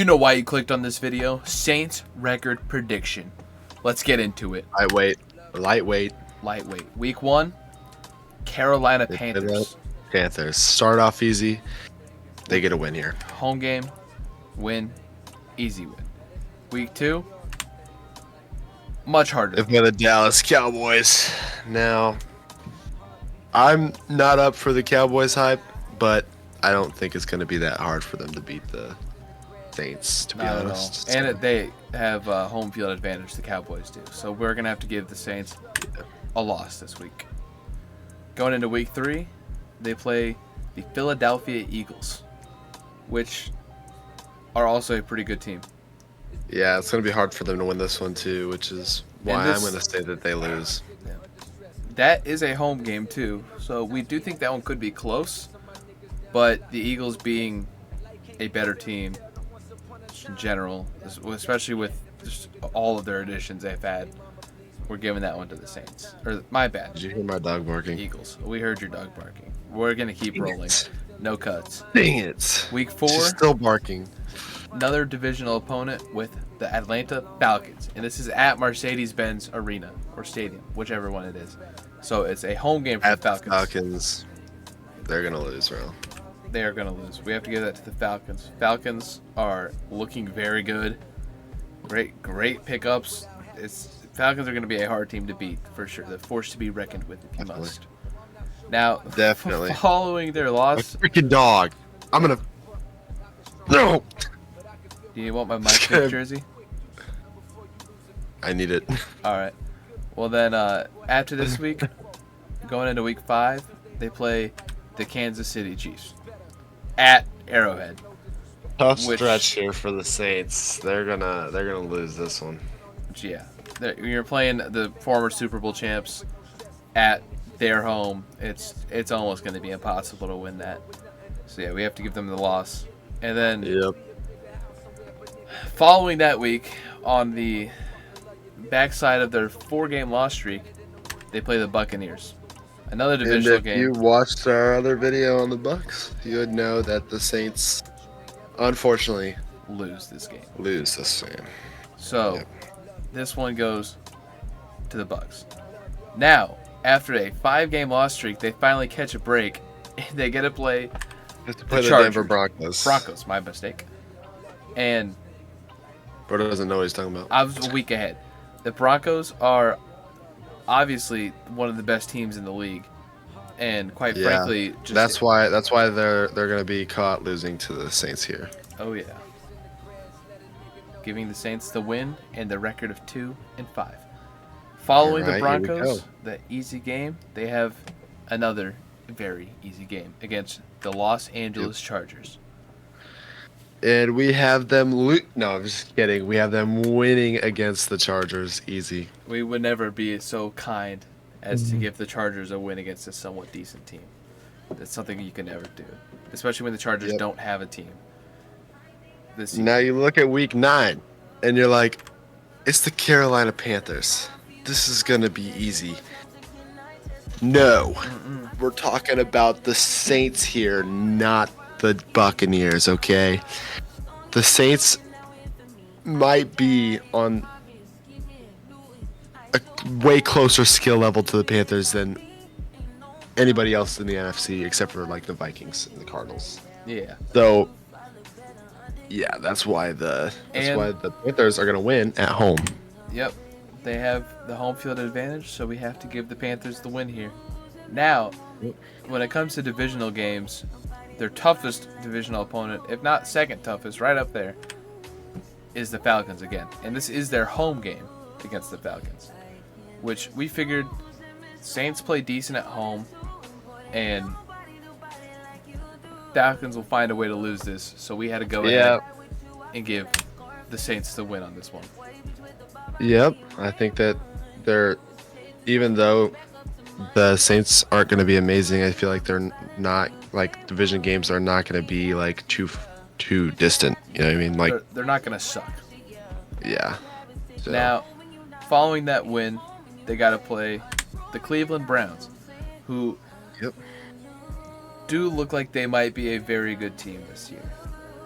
You know why you clicked on this video? Saints record prediction. Let's get into it. Lightweight. Week 1, Carolina They play the Panthers. Panthers. Start off easy. They get a win here. Home game, win, easy win. Week 2, much harder. They play the Dallas Cowboys. Now, I'm not up for the Cowboys hype, but I don't think it's going to be that hard for them to beat the Saints, to be Not honest. at all. And they have home field advantage, the Cowboys do. So we're going to have to give the Saints a loss this week. Going into week 3, they play the Philadelphia Eagles, which are also a pretty good team. Yeah, it's going to be hard for them to win this one, too, which is why I'm going to say that they lose. Yeah. That is a home game, too. So we do think that one could be close. But the Eagles being a better team in general, especially with just all of their additions they've had, we're giving that one to the Saints. Or my bad. Did you hear my dog barking? Eagles. We heard your dog barking. We're going to keep rolling. No cuts. Dang it. Week 4. She's still barking. Another divisional opponent with the Atlanta Falcons. And this is at Mercedes-Benz Arena or Stadium, whichever one it is. So it's a home game for the Falcons. They're going to lose, bro. They are going to lose. We have to give that to the Falcons. Falcons are looking very good. Great pickups. Falcons are going to be a hard team to beat for sure. They're forced to be reckoned with if you must. Now, Definitely. Following their loss, a freaking dog. I'm going to. No. Do you want my Mike jersey? I need it. All right. Well then, after this week, going into week 5, they play the Kansas City Chiefs at Arrowhead. Tough stretch here for the Saints. They're gonna lose this one. Yeah, you're playing the former Super Bowl champs at their home. It's almost going to be impossible to win that. So yeah, we have to give them the loss. And then following that week, on the backside of their 4-game loss streak, they play the Buccaneers. Another divisional game. If you watched our other video on the Bucs, you would know that the Saints, unfortunately, lose this game. So, this one goes to the Bucs. Now, after a 5-game loss streak, they finally catch a break. They get to play the Denver Broncos. Broncos, my mistake. And Bro doesn't know what he's talking about. I was a week ahead. The Broncos are obviously one of the best teams in the league, and quite frankly, that's why they're going to be caught losing to the Saints here. Oh yeah, giving the Saints the win and the record of 2-5. Following the Broncos, the easy game, they have another very easy game against the Los Angeles Chargers. And we have them no, I'm just kidding. We have them winning against the Chargers easy. We would never be so kind as to give the Chargers a win against a somewhat decent team. That's something you can never do, especially when the Chargers don't have a team. Now you look at week 9, and you're like, it's the Carolina Panthers. This is going to be easy. No. We're talking about the Saints here, not the Buccaneers, okay? The Saints might be on a way closer skill level to the Panthers than anybody else in the NFC, except for like the Vikings and the Cardinals. Yeah. So, yeah, that's why the Panthers are gonna win at home. Yep, they have the home field advantage, so we have to give the Panthers the win here. Now, when it comes to divisional games, their toughest divisional opponent, if not second toughest, right up there, is the Falcons again. And this is their home game against the Falcons, which we figured Saints play decent at home, and Falcons will find a way to lose this. So we had to go ahead and give the Saints the win on this one. Yep, I think that even though the Saints aren't going to be amazing, I feel like they're not, like, division games are not going to be like too distant. You know what I mean? Like they're not going to suck. Yeah. So. Now, following that win, they got to play the Cleveland Browns, who do look like they might be a very good team this year.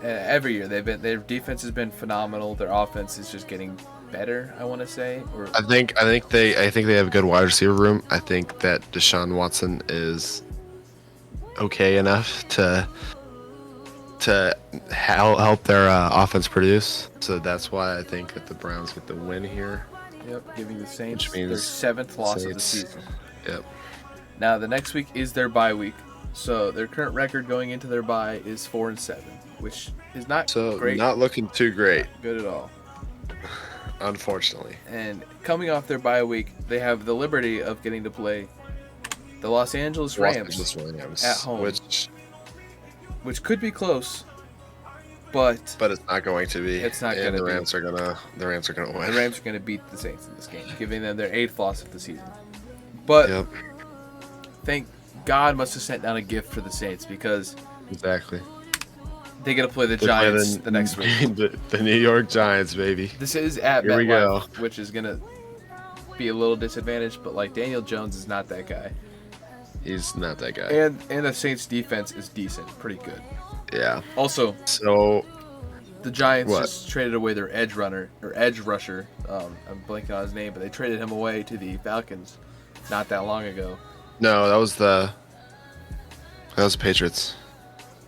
every year their defense has been phenomenal. Their offense is just getting better, I want to say. Or I think they have a good wide receiver room. I think that Deshaun Watson is okay enough to help their offense produce. So that's why I think that the Browns get the win here. Yep, giving the Saints Which means their 7th loss of the Saints. season. Yep. Now the next week is their bye week, so their current record going into their bye is 4-7, which is not great. Not looking too great, Good at all. unfortunately. And coming off their bye week, they have the liberty of getting to play the Los Angeles Rams at home, which could be close, but it's not going to be. It's not going to be. The Rams are gonna win. The Rams are going to beat the Saints in this game, giving them their 8th loss of the season. But thank God must have sent down a gift for the Saints, because exactly they get to play the Giants the next week. The New York Giants, baby. This is at Here we go. MetLife, which is going to be a little disadvantaged, but like Daniel Jones is not that guy. He's not that guy. And the Saints defense is decent, pretty good. Yeah. Also, so the Giants just traded away their edge rusher. I'm blanking on his name, but they traded him away to the Falcons not that long ago. No, that was the Patriots.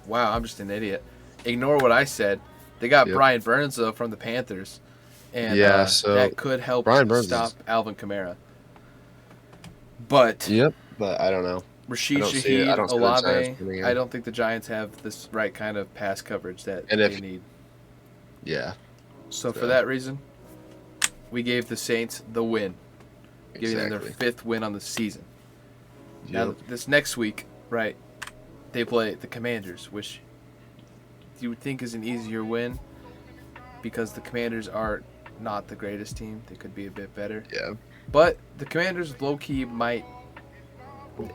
Wow, I'm just an idiot. Ignore what I said. They got Brian Burns though from the Panthers, and so that could help stop Alvin Kamara. But but I don't know. Rashid Shaheed, Olave, I don't think the Giants have this right kind of pass coverage that they need. Yeah. So for that reason, we gave the Saints the win, giving them their 5th win on the season. Now this next week, right, they play the Commanders, which you would think is an easier win because the Commanders are not the greatest team. They could be a bit better. Yeah. But the Commanders low-key might,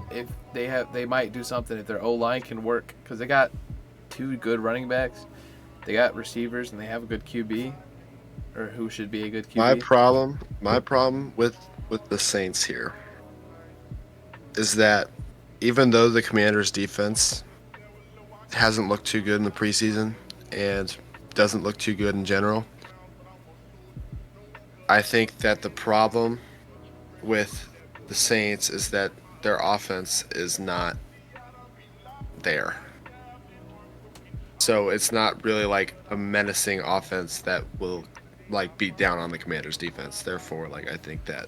if they might do something if their O-line can work, because they got 2 good running backs, they got receivers, and they have a good QB, or who should be a good QB. My problem with the Saints here is that even though the Commanders' defense hasn't looked too good in the preseason and doesn't look too good in general, I think that the problem with the Saints is that their offense is not there. So it's not really like a menacing offense that will like beat down on the Commanders' defense. Therefore, like I think that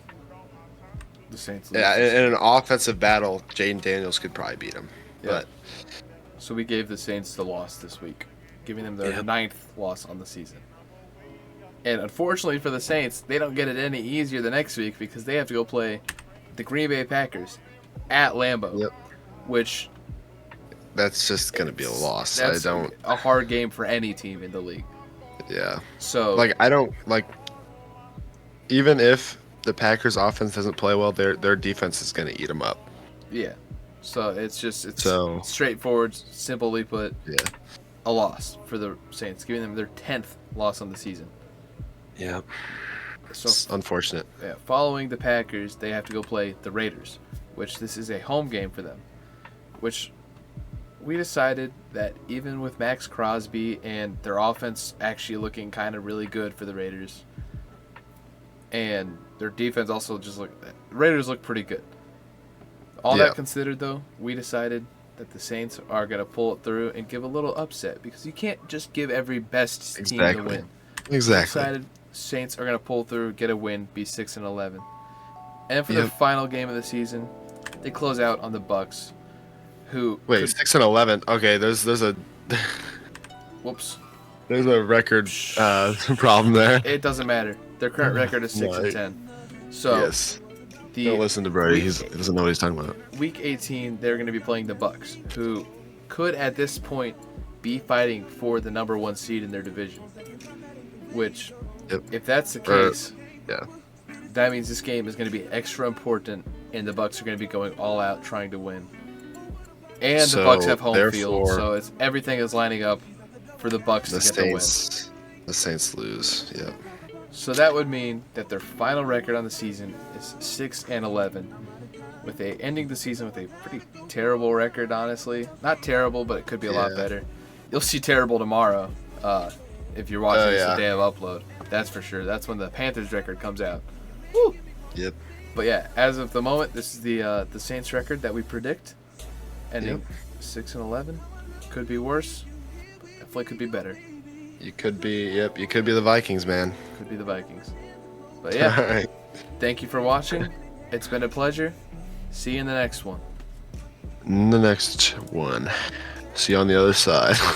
the Saints. In an offensive battle, Jaden Daniels could probably beat him. Yeah. But so we gave the Saints the loss this week, giving them their 9th loss on the season. And unfortunately for the Saints, they don't get it any easier the next week because they have to go play the Green Bay Packers at Lambeau, which that's just going to be a loss. That's a hard game for any team in the league. Yeah. So like I don't like, even if the Packers offense doesn't play well, their defense is going to eat them up. Yeah. So it's straightforward, simply put, a loss for the Saints, giving them their 10th loss on the season. Yeah. So it's unfortunate. Yeah. Following the Packers, they have to go play the Raiders, which this is a home game for them, which we decided that even with Max Crosby and their offense actually looking kind of really good for the Raiders, and their defense also Raiders look pretty good. All that considered, though, we decided that the Saints are going to pull it through and give a little upset because you can't just give every best team the win. Exactly. We decided Saints are going to pull through, get a win, be 6-11. And for the final game of the season, they close out on the Bucks, who 6-11. Okay, there's a whoops. There's a record problem there. It doesn't matter. Their current record is 6-10. So don't listen to Brady. He doesn't know what he's talking about. Week 18, they're going to be playing the Bucks, who could at this point be fighting for the number 1 seed in their division. Which, if that's the case, that means this game is going to be extra important, and the Bucks are going to be going all out trying to win. And the Bucks have home field, so everything is lining up for the Bucks to get the win. The Saints lose. Yeah. So that would mean that their final record on the season is 6-11, with ending the season with a pretty terrible record, honestly. Not terrible, but it could be a lot better. You'll see terrible tomorrow. If you're watching this yeah. the day of upload, that's for sure. That's when the Panthers record comes out. Woo! Yep. But yeah, as of the moment, this is the Saints record that we predict, ending 6-11. Could be worse. Definitely could be better. You could be. Yep. You could be the Vikings, man. Could be the Vikings. But yeah, All right. thank you for watching. It's been a pleasure. See you in the next one. The next one. See you on the other side.